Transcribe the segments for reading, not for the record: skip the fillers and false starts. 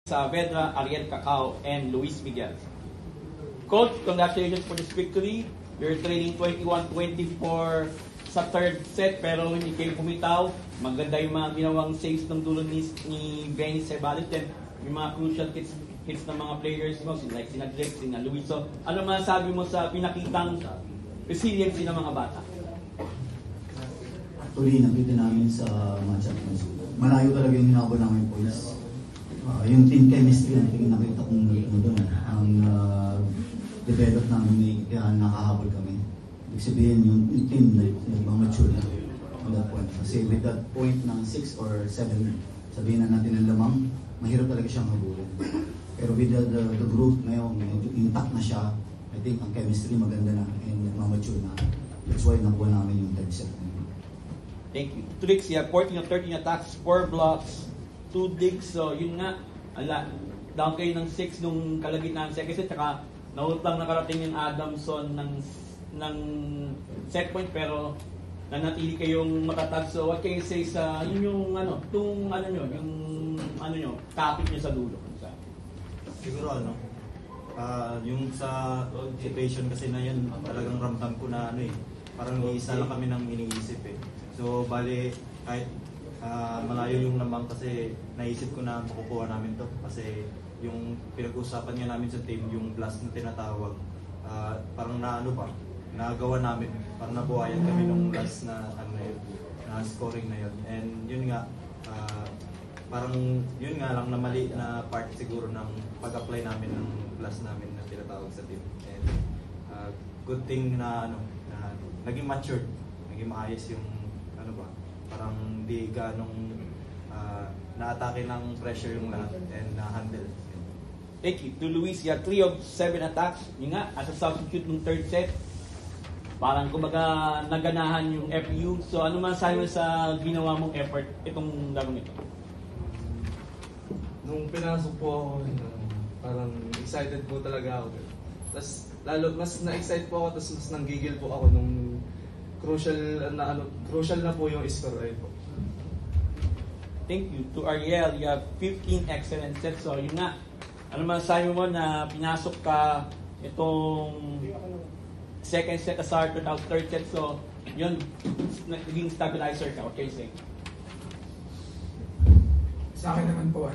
Saavedra, Ariel Cacao, and Luis Miguel. Coach, congratulations for this victory. You're trailing 21-24 sa third set pero hindi kayo pumitaw. Maganda yung mga ginawang saves ng dulo ni Benny Ceballos and yung mga crucial hits ng mga players mo, like sina Drake, sina Luis. So, ano masasabi mo sa pinakitang resiliency ng mga bata? Actually, nakita namin sa matchup na malayo talaga yung hinabol namin points. Yung team chemistry ang nakita kong doon. Ang develop namin, kaya nakahabol kami. Ibig sabihin, yung team nag-mature na on that point. Kasi with that point ng 6 or 7, sabihin na natin ang lamang, mahirap talaga siyang habulin. Pero with the group ngayon, intact na siya. I think ang chemistry maganda na and nag-mature na. That's why nakuha namin yung third set. Thank you. Tricks, you have 14 of 13 attacks, 4 blocks, 2 digs. So, yun nga, down kayo ng 6 nung kalagitnaan second set. Saka, nautang nakarating yung Adamson ng set point, pero nanatili kayong matatag. So, what can you say sa yun yung topic nyo sa dulo? Siguro yung sa situation kasi na yun, talagang ramdam ko na parang iisa lang kami nang iniisip eh. So, bali, kahit malayo yung lamang kasi naisip ko na makukuha namin to. Kasi yung pinag-usapan nga namin sa team, yung blast na tinatawag, parang nagawa namin, parang nabuhayan kami nung last na scoring na yun. And yun nga, parang yun nga lang na mali na part siguro ng pag-apply namin ng blast namin na tinatawag sa team. And good thing na naging matured, naging maayos yung parang di ganong na-atake ng pressure yung lahat and na-handle. Thank you. To Luis, you have 3 of 7 attacks. Yun nga, as a substitute ng third set, parang kumbaga naganahan yung FU. So ano man sabi mo sa ginawa mong effort itong larong ito? Nung pinasok po ako, parang excited po talaga ako. Tapos lalo mas na-excite po ako, tapos mas nanggigil po ako nung crucial na po yung score ay po. Thank you. To Ariel, you have 15 excellent sets. So yun nga, ano man sabi mo na pinasok ka itong second set as starter out third set. So yun, naging stabilizer ka. What can you say? Sa akin naman po,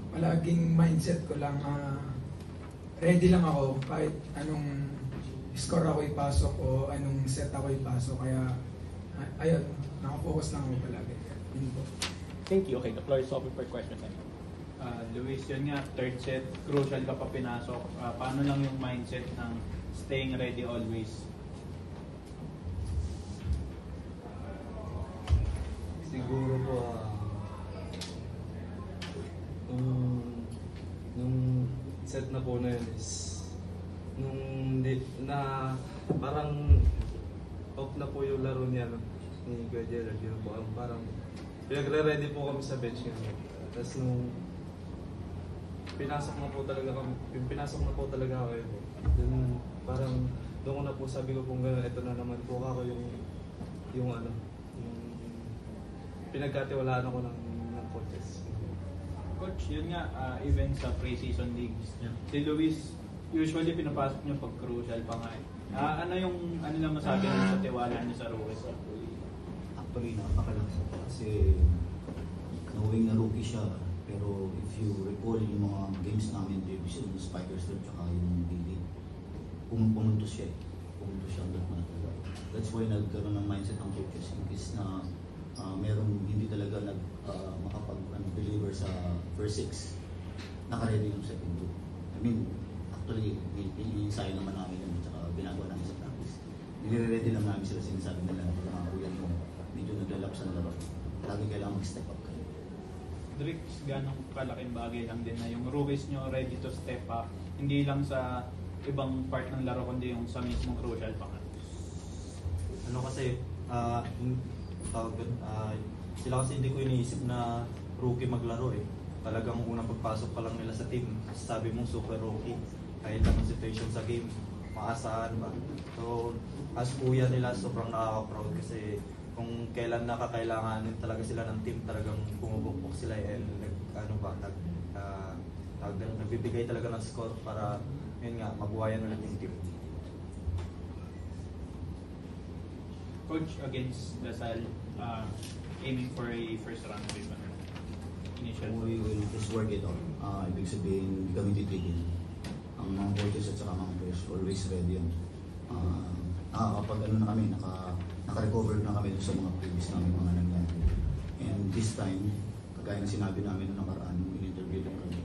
palaging mindset ko lang, ready lang ako kahit anong score ako ipasok o anong set ako ipasok. Kaya, ayun, nakafocus lang ako palagi. Yun po. Thank you. Okay, the floor is open for questions. Luis, yun nga, third set, crucial ka pa pinasok. Paano lang yung mindset ng staying ready always? Siguro po, nung set na po na yun is parang off na po yung laro niya ni Kuya Gerald. Yun po, parang pinagre-ready po kami sa bench ngayon. Tapos nung pinasok na po talaga ako yun. Then parang doon ko na po sabi ko kung gano'n, ito na naman po ako yung pinagkatiwalaan ako ng coaches. Coach, yun nga, even sa pre-season leagues, si Luis, usually pinapasok niyo pag crucial pa nga. Ano lang masabi niyo sa tiwala niyo sa rookies? Actually, napakalakas kasi knowing na rookie siya, pero if you recall yung mga games namin, division, yung Spikers doon, tsaka yung D-League, pumunto siya doon. That's why nagkaroon ng mindset ng coaches in case na merong hindi talaga makapag-deliver sa first 6, naka-ready yung second group. I mean, actually, i-ensayo naman namin yun, tsaka ginagawa namin sa practice. Nire-ready lang namin sila, sinasabi nila na mga kuya mo, medyo naglalap sa laro. Lagi kailangan mag-step up kayo. Drix, ganong kalaking bagay lang din na yung rookies nyo ready to step up, hindi lang sa ibang part ng laro, kundi yung sa mismong crucial pa nga. Kasi, sila kasi hindi ko iniisip na rookie maglaro eh. Talagang unang pagpasok pa lang nila sa team, sabi mong super rookie. Kahit anong situation sa game, maasahan ba? So, as kuya nila, sobrang nakaka-proud kasi kung kailan nakakailanganin talaga sila ng team, talagang pumupukpok sila and magbibigay talaga ng score para yun nga, mabuhayan ulit yung team. Coach, against Lasal, aiming for a first round win. Initial. We will just work it out. Ibig sabihin, hindi kami titigil. Ang mga coaches at saka mga players always ready yan. Nakakapag ano na kami, naka-recover na kami sa mga previous namin mga nangyari. And this time, kagaya na sinabi namin noong nakaraan, nung in-interview lang kami,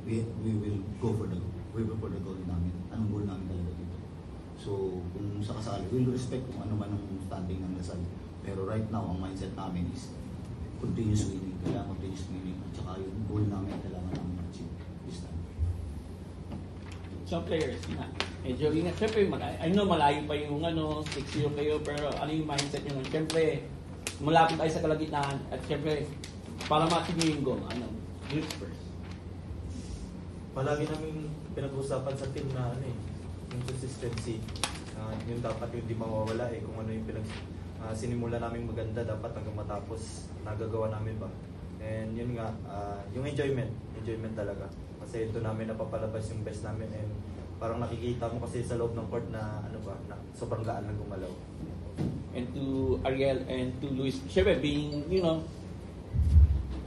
we will go for the goal namin. Anong goal namin talaga dito. So, kung sakasali, we'll respect kung ano man ang standing ng Lasal. Pero right now, ang mindset namin is continuous winning. Kailangan continuous winning. At saka yung goal namin, kailangan namin achieve this time. Some players, medyo ingat. Siyempre, I know malayo pa yung 6-0 kayo, pero ano yung mindset nyo? Siyempre, malapit tayo sa kalagitnaan. At siyempre, para ma-achieve nyo yung goal, group first. Palagi namin pinag-uusapan sa team na yung consistency. Yung dapat yung di mawawala kung ano yung sinimula namin maganda, dapat hanggang matapos nagagawa namin ba. And yun nga, yung enjoyment talaga. Kasi ito namin napapalabas yung best namin, and parang nakikita mo kasi sa loob ng court na na sobrang gaan lang gumalaw. And to Ariel and to Luis, syempre being,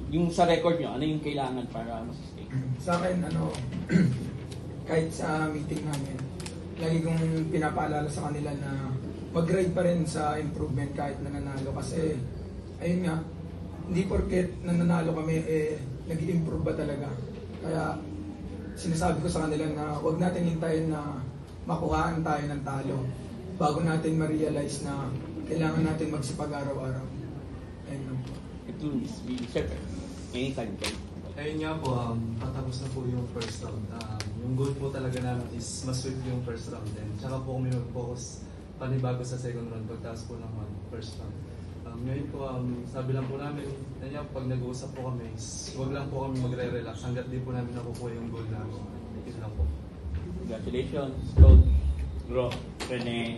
yung sa record nyo, ano yung kailangan para masustay? Sa akin, kahit sa meeting namin, lagi kong pinapaalala sa kanila na mag-grade pa rin sa improvement kahit nananalo. Kasi, ayun nga, hindi porket nananalo kami, nag-i-improve ba talaga. Kaya, sinasabi ko sa kanila na huwag natin hintayin na makuhaan tayo ng talo bago natin ma-realize na kailangan natin magsipag araw-araw. Ayun lang po. Ito, syempre, anytime kayo. Ayun nga po, tatapos na po yung first round. Yung goal po talaga namin is mas-sweep yung first round. And tsaka po kami mag-focus panibago sa second round pagtaas po ng first round. Ngayon po, sabi lang po namin, pag nag-uusap po kami, huwag lang po kami magre-relax hanggat di po namin nakukuha yung goal namin. Yun lang po. Congratulations, Coach Ro, Rene,